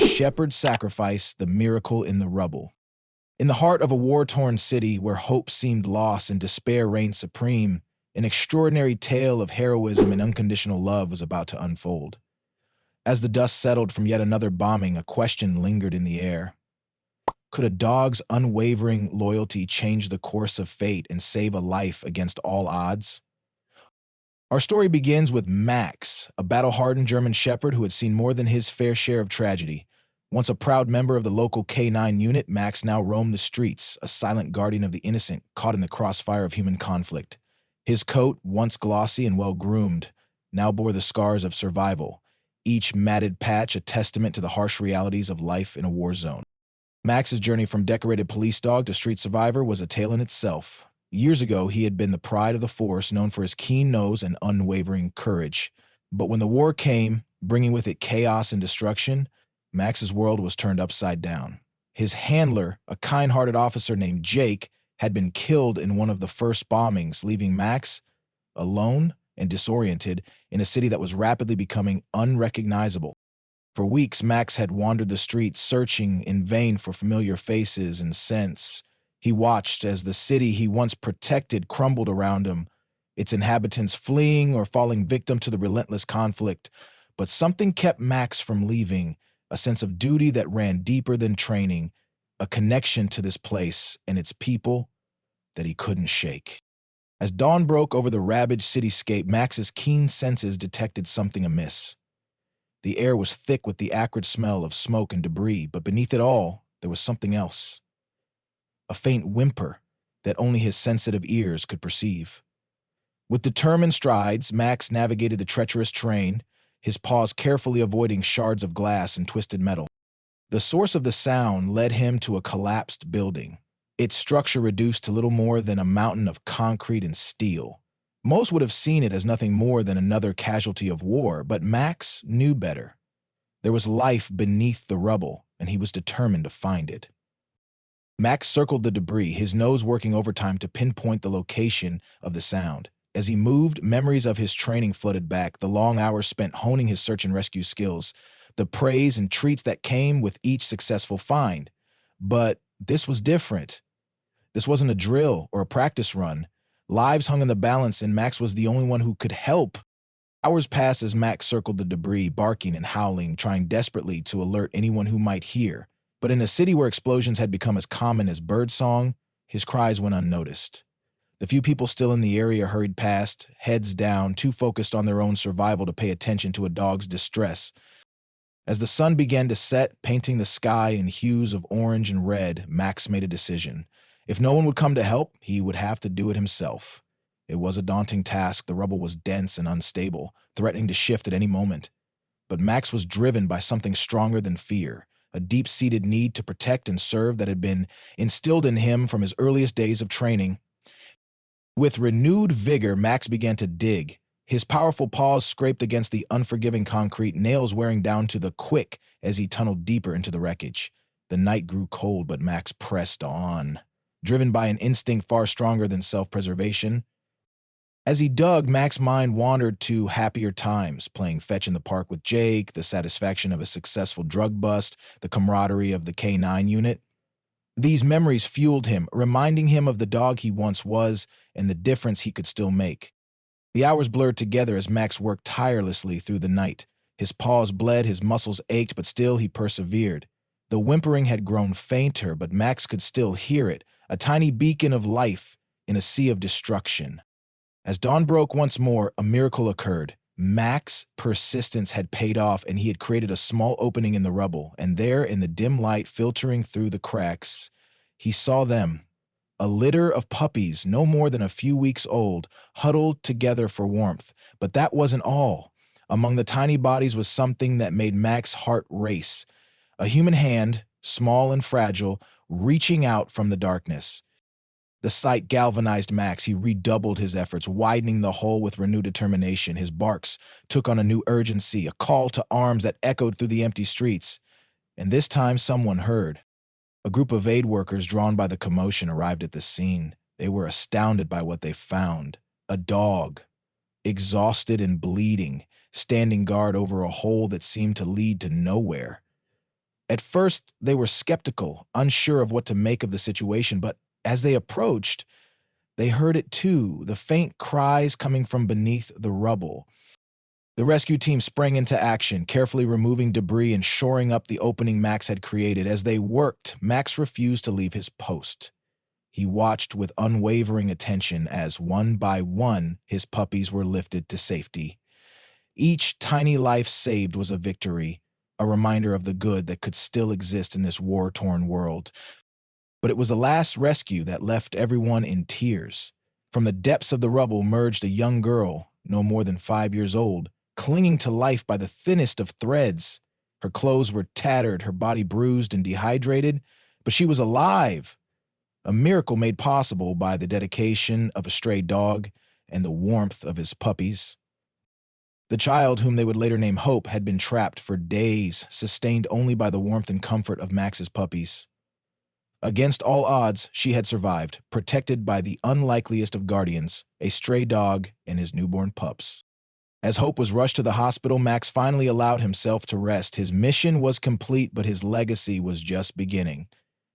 shepherd's sacrifice, the miracle in the rubble. In the heart of a war-torn city where hope seemed lost and despair reigned supreme, an extraordinary tale of heroism and unconditional love was about to unfold. As the dust settled from yet another bombing, a question lingered in the air. Could a dog's unwavering loyalty change the course of fate and save a life against all odds? Our story begins with Max, a battle-hardened German shepherd who had seen more than his fair share of tragedy. Once a proud member of the local K-9 unit, Max now roamed the streets, a silent guardian of the innocent, caught in the crossfire of human conflict. His coat, once glossy and well-groomed, now bore the scars of survival, each matted patch a testament to the harsh realities of life in a war zone. Max's journey from decorated police dog to street survivor was a tale in itself. Years ago, he had been the pride of the force, known for his keen nose and unwavering courage. But when the war came, bringing with it chaos and destruction, Max's world was turned upside down. His handler, a kind-hearted officer named Jake, had been killed in one of the first bombings, leaving Max alone and disoriented in a city that was rapidly becoming unrecognizable. For weeks, Max had wandered the streets, searching in vain for familiar faces and scents. He watched as the city he once protected crumbled around him, its inhabitants fleeing or falling victim to the relentless conflict. But something kept Max from leaving, a sense of duty that ran deeper than training, a connection to this place and its people that he couldn't shake. As dawn broke over the ravaged cityscape, Max's keen senses detected something amiss. The air was thick with the acrid smell of smoke and debris, but beneath it all, there was something else. A faint whimper that only his sensitive ears could perceive. With determined strides, Max navigated the treacherous terrain, his paws carefully avoiding shards of glass and twisted metal. The source of the sound led him to a collapsed building, its structure reduced to little more than a mountain of concrete and steel. Most would have seen it as nothing more than another casualty of war, but Max knew better. There was life beneath the rubble, and he was determined to find it. Max circled the debris, his nose working overtime to pinpoint the location of the sound. As he moved, memories of his training flooded back, the long hours spent honing his search and rescue skills, the praise and treats that came with each successful find. But this was different. This wasn't a drill or a practice run. Lives hung in the balance, and Max was the only one who could help. Hours passed as Max circled the debris, barking and howling, trying desperately to alert anyone who might hear. But in a city where explosions had become as common as birdsong, his cries went unnoticed. The few people still in the area hurried past, heads down, too focused on their own survival to pay attention to a dog's distress. As the sun began to set, painting the sky in hues of orange and red, Max made a decision. If no one would come to help, he would have to do it himself. It was a daunting task. The rubble was dense and unstable, threatening to shift at any moment. But Max was driven by something stronger than fear, a deep-seated need to protect and serve that had been instilled in him from his earliest days of training. With renewed vigor, Max began to dig. His powerful paws scraped against the unforgiving concrete, nails wearing down to the quick as he tunneled deeper into the wreckage. The night grew cold, but Max pressed on, driven by an instinct far stronger than self-preservation. As he dug, Max's mind wandered to happier times, playing fetch in the park with Jake, the satisfaction of a successful drug bust, the camaraderie of the K-9 unit. These memories fueled him, reminding him of the dog he once was and the difference he could still make. The hours blurred together as Max worked tirelessly through the night. His paws bled, his muscles ached, but still he persevered. The whimpering had grown fainter, but Max could still hear it, a tiny beacon of life in a sea of destruction. As dawn broke once more, a miracle occurred. Max's persistence had paid off, and he had created a small opening in the rubble, and there, in the dim light filtering through the cracks, he saw them. A litter of puppies, no more than a few weeks old, huddled together for warmth. But that wasn't all. Among the tiny bodies was something that made Max's heart race. A human hand, small and fragile, reaching out from the darkness. The sight galvanized Max. He redoubled his efforts, widening the hole with renewed determination. His barks took on a new urgency, a call to arms that echoed through the empty streets. And this time someone heard. A group of aid workers drawn by the commotion arrived at the scene. They were astounded by what they found. A dog, exhausted and bleeding, standing guard over a hole that seemed to lead to nowhere. At first, they were skeptical, unsure of what to make of the situation, but as they approached, they heard it too, the faint cries coming from beneath the rubble. The rescue team sprang into action, carefully removing debris and shoring up the opening Max had created. As they worked, Max refused to leave his post. He watched with unwavering attention as, one by one, his puppies were lifted to safety. Each tiny life saved was a victory, a reminder of the good that could still exist in this war-torn world. But it was the last rescue that left everyone in tears. From the depths of the rubble emerged a young girl, no more than 5 years old, clinging to life by the thinnest of threads. Her clothes were tattered, her body bruised and dehydrated, but she was alive, a miracle made possible by the dedication of a stray dog and the warmth of his puppies. The child, whom they would later name Hope, had been trapped for days, sustained only by the warmth and comfort of Max's puppies. Against all odds, she had survived, protected by the unlikeliest of guardians, a stray dog and his newborn pups. As Hope was rushed to the hospital, Max finally allowed himself to rest. His mission was complete, but his legacy was just beginning.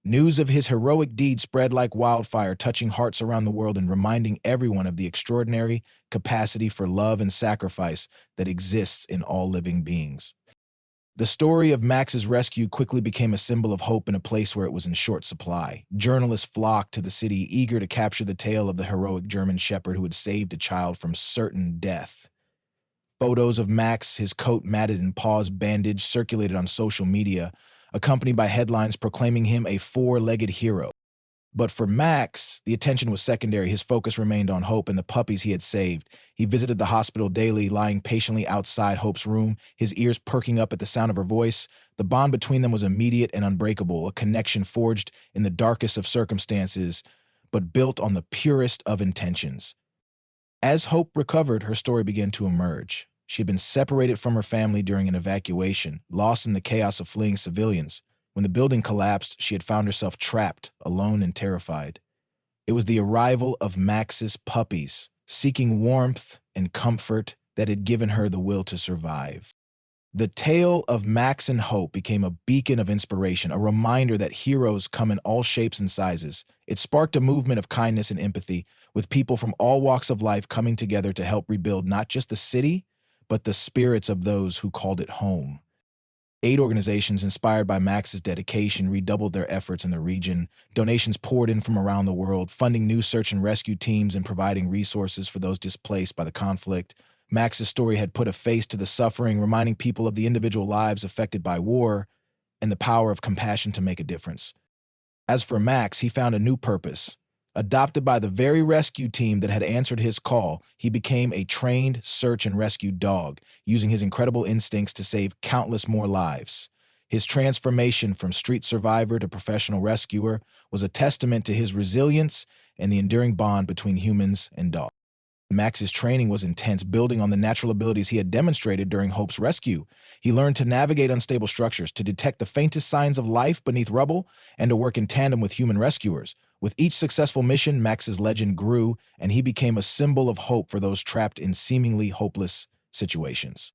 News of his heroic deed spread like wildfire, touching hearts around the world and reminding everyone of the extraordinary capacity for love and sacrifice that exists in all living beings. The story of Max's rescue quickly became a symbol of hope in a place where it was in short supply. Journalists flocked to the city, eager to capture the tale of the heroic German shepherd who had saved a child from certain death. Photos of Max, his coat matted and paws bandaged, circulated on social media, accompanied by headlines proclaiming him a four-legged hero. But for Max, the attention was secondary. His focus remained on Hope and the puppies he had saved. He visited the hospital daily, lying patiently outside Hope's room, his ears perking up at the sound of her voice. The bond between them was immediate and unbreakable, a connection forged in the darkest of circumstances, but built on the purest of intentions. As Hope recovered, her story began to emerge. She had been separated from her family during an evacuation, lost in the chaos of fleeing civilians. When the building collapsed, she had found herself trapped, alone and terrified. It was the arrival of Max's puppies, seeking warmth and comfort, that had given her the will to survive. The tale of Max and Hope became a beacon of inspiration, a reminder that heroes come in all shapes and sizes. It sparked a movement of kindness and empathy, with people from all walks of life coming together to help rebuild not just the city, but the spirits of those who called it home. Aid organizations inspired by Max's dedication redoubled their efforts in the region. Donations poured in from around the world, funding new search and rescue teams and providing resources for those displaced by the conflict. Max's story had put a face to the suffering, reminding people of the individual lives affected by war and the power of compassion to make a difference. As for Max, he found a new purpose. Adopted by the very rescue team that had answered his call, he became a trained search and rescue dog, using his incredible instincts to save countless more lives. His transformation from street survivor to professional rescuer was a testament to his resilience and the enduring bond between humans and dogs. Max's training was intense, building on the natural abilities he had demonstrated during Hope's rescue. He learned to navigate unstable structures, to detect the faintest signs of life beneath rubble, and to work in tandem with human rescuers. With each successful mission, Max's legend grew, and he became a symbol of hope for those trapped in seemingly hopeless situations.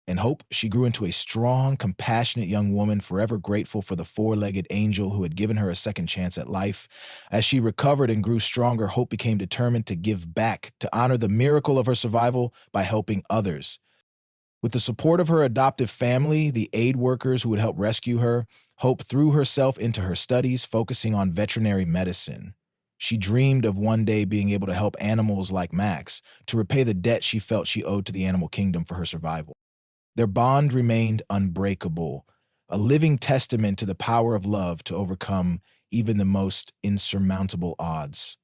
In Hope, she grew into a strong, compassionate young woman, forever grateful for the four-legged angel who had given her a second chance at life. As she recovered and grew stronger, Hope became determined to give back, to honor the miracle of her survival by helping others. With the support of her adoptive family, the aid workers who would help rescue her, Hope threw herself into her studies, focusing on veterinary medicine. She dreamed of one day being able to help animals like Max, to repay the debt she felt she owed to the animal kingdom for her survival. Their bond remained unbreakable, a living testament to the power of love to overcome even the most insurmountable odds.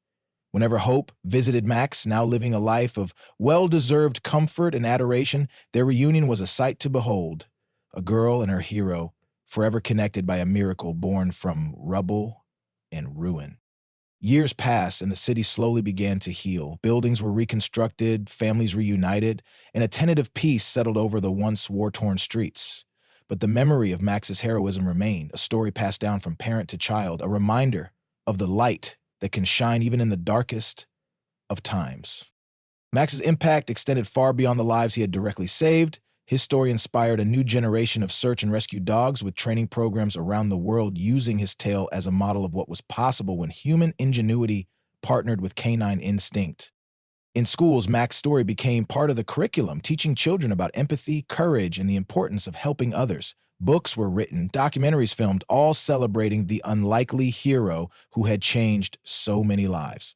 Whenever Hope visited Max, now living a life of well-deserved comfort and adoration, their reunion was a sight to behold. A girl and her hero, forever connected by a miracle born from rubble and ruin. Years passed, and the city slowly began to heal. Buildings were reconstructed, families reunited, and a tentative peace settled over the once war-torn streets. But the memory of Max's heroism remained, a story passed down from parent to child, a reminder of the light that can shine even in the darkest of times. Max's impact extended far beyond the lives he had directly saved. His story inspired a new generation of search and rescue dogs with training programs around the world using his tale as a model of what was possible when human ingenuity partnered with canine instinct. In schools, Mac's story became part of the curriculum, teaching children about empathy, courage, and the importance of helping others. Books were written, documentaries filmed, all celebrating the unlikely hero who had changed so many lives.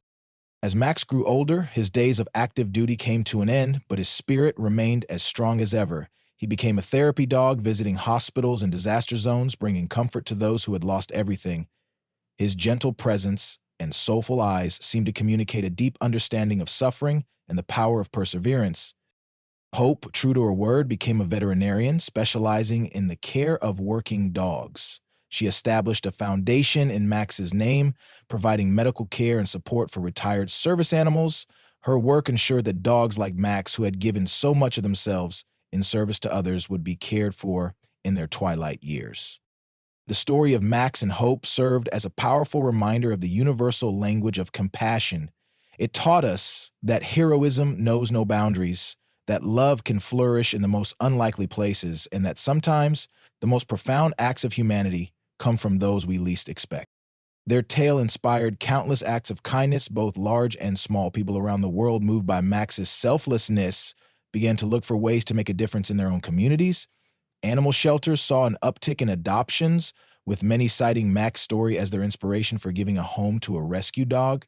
As Max grew older, his days of active duty came to an end, but his spirit remained as strong as ever. He became a therapy dog, visiting hospitals and disaster zones, bringing comfort to those who had lost everything. His gentle presence and soulful eyes seemed to communicate a deep understanding of suffering and the power of perseverance. Hope, true to her word, became a veterinarian specializing in the care of working dogs. She established a foundation in Max's name, providing medical care and support for retired service animals. Her work ensured that dogs like Max, who had given so much of themselves in service to others, would be cared for in their twilight years. The story of Max and Hope served as a powerful reminder of the universal language of compassion. It taught us that heroism knows no boundaries, that love can flourish in the most unlikely places, and that sometimes the most profound acts of humanity come from those we least expect. Their tale inspired countless acts of kindness, both large and small. People around the world, moved by Max's selflessness, began to look for ways to make a difference in their own communities. Animal shelters saw an uptick in adoptions, with many citing Mac's story as their inspiration for giving a home to a rescue dog.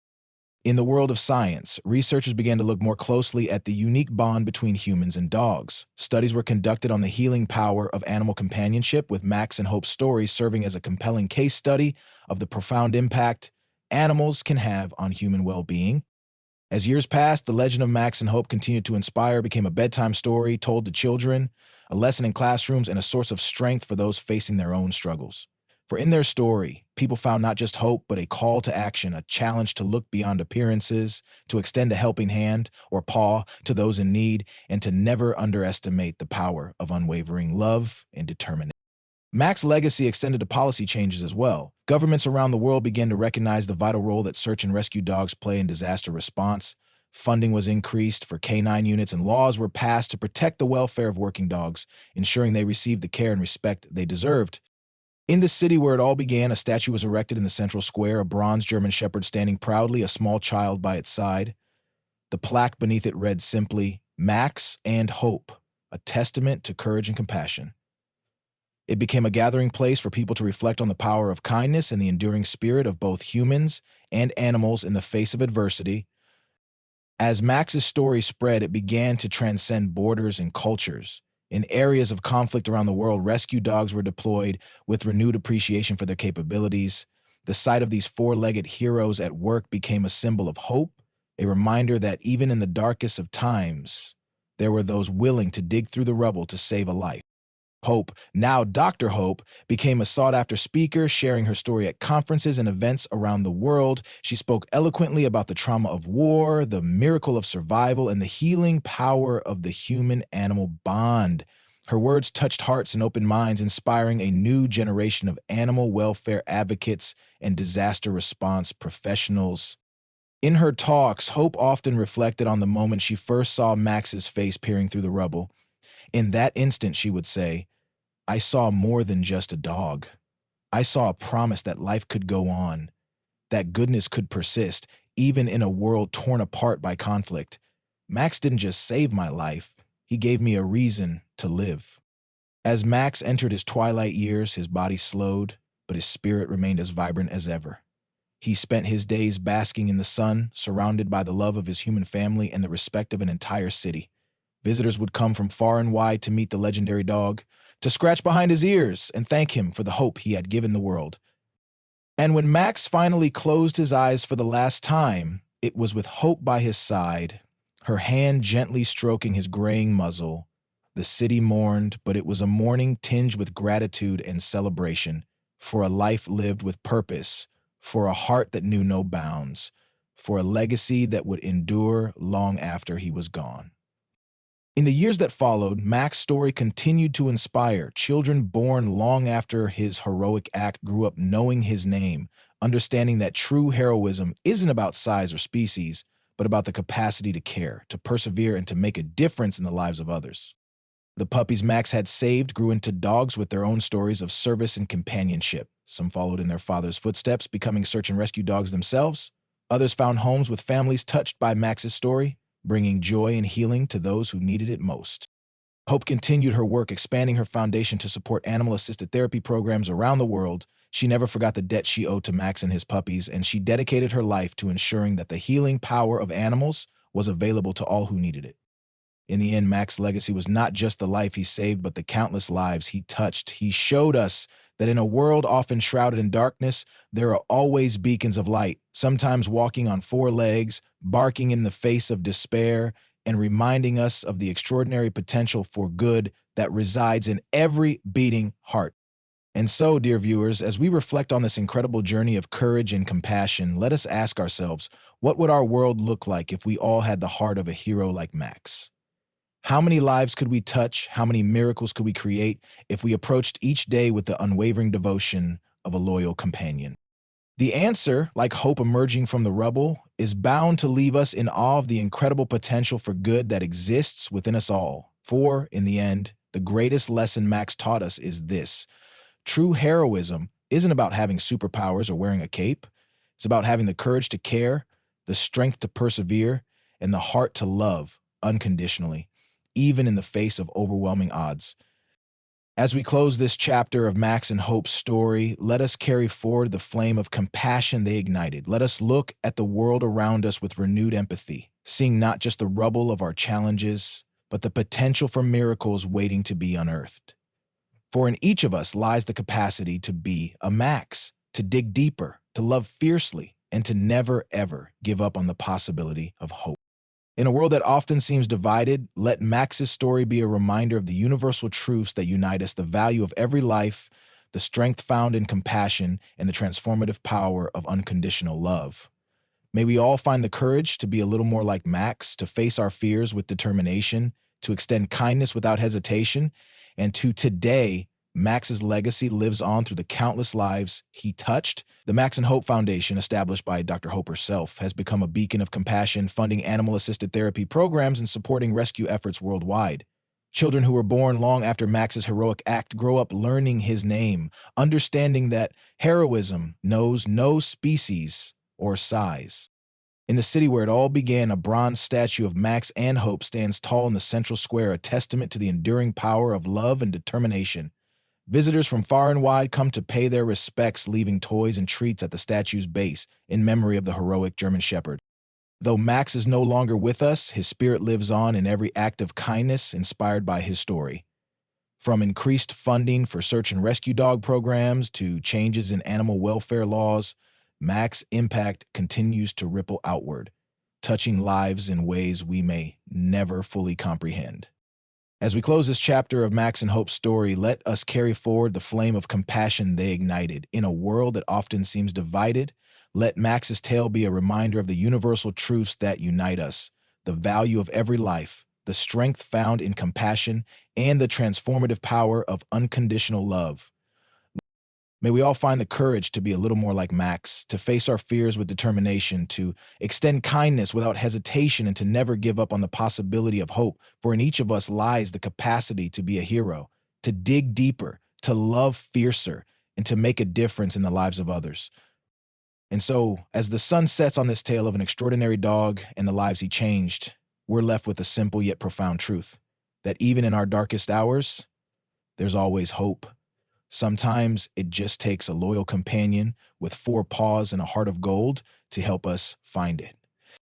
In the world of science, researchers began to look more closely at the unique bond between humans and dogs. Studies were conducted on the healing power of animal companionship, with Max and Hope's stories serving as a compelling case study of the profound impact animals can have on human well-being. As years passed, the legend of Max and Hope continued to inspire, became a bedtime story told to children, a lesson in classrooms, and a source of strength for those facing their own struggles. For in their story, people found not just hope, but a call to action, a challenge to look beyond appearances, to extend a helping hand or paw to those in need, and to never underestimate the power of unwavering love and determination. Mac's legacy extended to policy changes as well. Governments around the world began to recognize the vital role that search and rescue dogs play in disaster response. Funding was increased for canine units, and laws were passed to protect the welfare of working dogs, ensuring they received the care and respect they deserved. In the city where it all began, a statue was erected in the central square, a bronze German Shepherd standing proudly, a small child by its side. The plaque beneath it read simply, "Max and Hope, a testament to courage and compassion." It became a gathering place for people to reflect on the power of kindness and the enduring spirit of both humans and animals in the face of adversity. As Max's story spread, it began to transcend borders and cultures. In areas of conflict around the world, rescue dogs were deployed with renewed appreciation for their capabilities. The sight of these four-legged heroes at work became a symbol of hope, a reminder that even in the darkest of times, there were those willing to dig through the rubble to save a life. Hope, now Dr. Hope, became a sought-after speaker, sharing her story at conferences and events around the world. She spoke eloquently about the trauma of war, the miracle of survival, and the healing power of the human-animal bond. Her words touched hearts and opened minds, inspiring a new generation of animal welfare advocates and disaster response professionals. In her talks, Hope often reflected on the moment she first saw Max's face peering through the rubble. In that instant, she would say, "I saw more than just a dog. I saw a promise that life could go on, that goodness could persist, even in a world torn apart by conflict. Max didn't just save my life, he gave me a reason to live." As Max entered his twilight years, his body slowed, but his spirit remained as vibrant as ever. He spent his days basking in the sun, surrounded by the love of his human family and the respect of an entire city. Visitors would come from far and wide to meet the legendary dog, to scratch behind his ears and thank him for the hope he had given the world. And when Max finally closed his eyes for the last time, it was with Hope by his side, her hand gently stroking his graying muzzle. The city mourned, but it was a mourning tinged with gratitude and celebration, for a life lived with purpose, for a heart that knew no bounds, for a legacy that would endure long after he was gone. In the years that followed, Max's story continued to inspire. Children born long after his heroic act grew up knowing his name, understanding that true heroism isn't about size or species, but about the capacity to care, to persevere, and to make a difference in the lives of others. The puppies Max had saved grew into dogs with their own stories of service and companionship. Some followed in their father's footsteps, becoming search and rescue dogs themselves. Others found homes with families touched by Max's story, bringing joy and healing to those who needed it most. Hope continued her work, expanding her foundation to support animal-assisted therapy programs around the world. She never forgot the debt she owed to Max and his puppies, and she dedicated her life to ensuring that the healing power of animals was available to all who needed it. In the end, Max's legacy was not just the life he saved, but the countless lives he touched. He showed us that in a world often shrouded in darkness, there are always beacons of light, sometimes walking on four legs, barking in the face of despair, and reminding us of the extraordinary potential for good that resides in every beating heart. And so, dear viewers, as we reflect on this incredible journey of courage and compassion, let us ask ourselves, what would our world look like if we all had the heart of a hero like Max? How many lives could we touch? How many miracles could we create if we approached each day with the unwavering devotion of a loyal companion? The answer, like hope emerging from the rubble, is bound to leave us in awe of the incredible potential for good that exists within us all. For, in the end, the greatest lesson Max taught us is this: true heroism isn't about having superpowers or wearing a cape. It's about having the courage to care, the strength to persevere, and the heart to love unconditionally, even in the face of overwhelming odds. As we close this chapter of Max and Hope's story, let us carry forward the flame of compassion they ignited. Let us look at the world around us with renewed empathy, seeing not just the rubble of our challenges, but the potential for miracles waiting to be unearthed. For in each of us lies the capacity to be a Max, to dig deeper, to love fiercely, and to never, ever give up on the possibility of hope. In a world that often seems divided, let Max's story be a reminder of the universal truths that unite us: the value of every life, the strength found in compassion, and the transformative power of unconditional love. May we all find the courage to be a little more like Max, to face our fears with determination, to extend kindness without hesitation, and to today, Max's legacy lives on through the countless lives he touched. The Max and Hope Foundation, established by Dr. Hope herself, has become a beacon of compassion, funding animal-assisted therapy programs and supporting rescue efforts worldwide. Children who were born long after Max's heroic act grow up learning his name, understanding that heroism knows no species or size. In the city where it all began, a bronze statue of Max and Hope stands tall in the central square, a testament to the enduring power of love and determination. Visitors from far and wide come to pay their respects, leaving toys and treats at the statue's base in memory of the heroic German Shepherd. Though Max is no longer with us, his spirit lives on in every act of kindness inspired by his story. From increased funding for search and rescue dog programs to changes in animal welfare laws, Max's impact continues to ripple outward, touching lives in ways we may never fully comprehend. As we close this chapter of Max and Hope's story, let us carry forward the flame of compassion they ignited. In a world that often seems divided, let Max's tale be a reminder of the universal truths that unite us: the value of every life, the strength found in compassion, and the transformative power of unconditional love. May we all find the courage to be a little more like Max, to face our fears with determination, to extend kindness without hesitation, and to never give up on the possibility of hope. For in each of us lies the capacity to be a hero, to dig deeper, to love fiercer, and to make a difference in the lives of others. And so, as the sun sets on this tale of an extraordinary dog and the lives he changed, we're left with a simple yet profound truth: that even in our darkest hours, there's always hope. Sometimes it just takes a loyal companion with four paws and a heart of gold to help us find it.